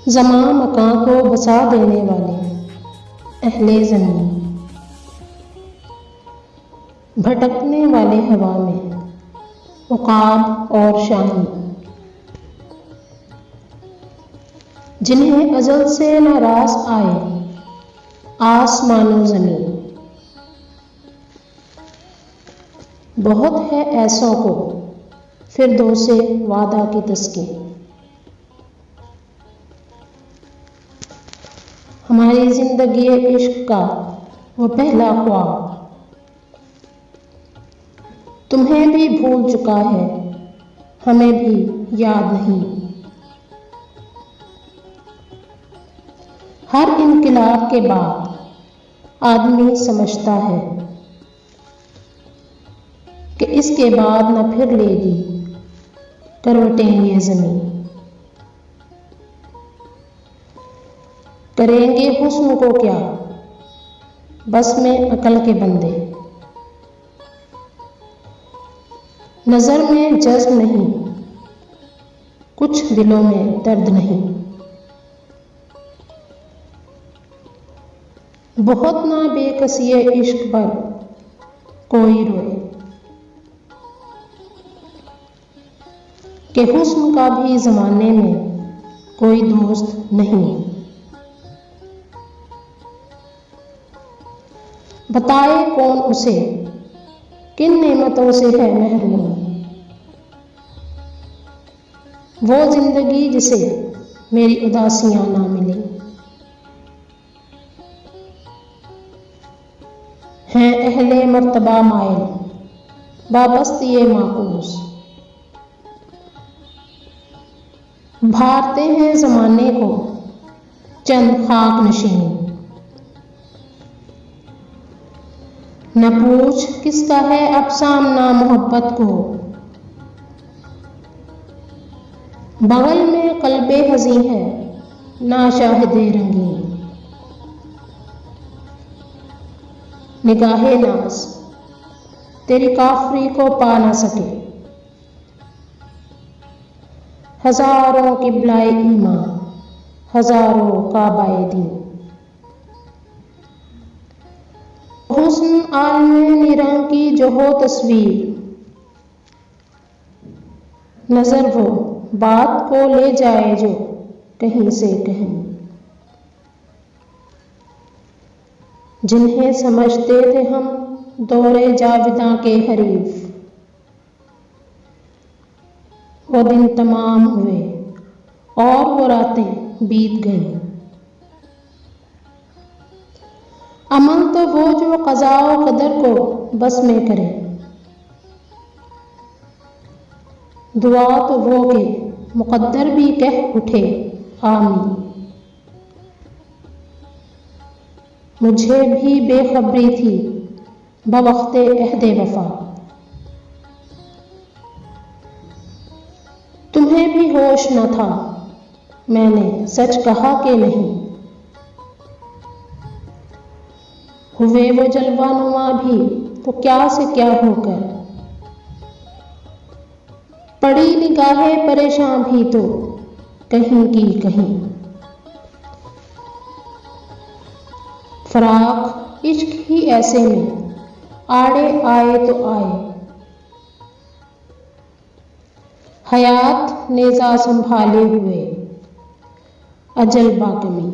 ज़मां मकां को बसा देने वाले अहले ज़मीन, भटकने वाले हवा में उकाब और शाहीन, जिन्हें अज़ल से नाराज़ आए आसमानो ज़मीन। बहुत है ऐसों को फिरदौसे वादा की तस्कीन। हमारी जिंदगी इश्क का वो पहला ख्वाब तुम्हें भी भूल चुका है, हमें भी याद नहीं। हर इनकलाब के बाद आदमी समझता है कि इसके बाद न फिर लेगी करवटें ये ज़मीन। करेंगे हुस्न को क्या बस में अकल के बंदे, नजर में जज्ब नहीं, कुछ दिलों में दर्द नहीं। बहुत ना बेकसिए इश्क पर कोई रोए कि हुस्न का भी जमाने में कोई दोस्त नहीं। बताए कौन उसे किन नेमतों से है महरूम, वो जिंदगी जिसे मेरी उदासियां ना मिली। हैं अहले मर्तबा माइल वाबस्ती माकूस, भारते हैं जमाने को चंद खाक नशीन। न पूछ किसका है अब सामना मोहब्बत को, बगल में कल्बे हज़ी है ना शाहिदे रंगीन। निगाहे नाज तेरी काफरी को पा ना सके, हजारों किबलाए ईमान हजारों काबाए दीन। हुस्न आलमे निरां की जो हो तस्वीर, नजर वो बात को ले जाए जो कहीं से कहीं। जिन्हें समझते थे हम दौरे जाविदा के हरीफ, वो दिन तमाम हुए और वो रातें बीत गईं। अमल तो वो जो क़ज़ा व क़दर को बस में करे, दुआ तो वो के मुक़द्दर भी कह उठे आमीन। मुझे भी बेखबरी थी बवक़्ते अहदे वफ़ा, तुम्हें भी होश न था मैंने सच कहा कि नहीं। हुए वो जलवानुमा भी तो क्या से क्या होकर, पड़ी निगाहें परेशान भी तो कहीं की कहीं। फराक इश्क ही ऐसे में आड़े आए तो आए, हयात नेज़ा संभाले हुए अजल बागमी।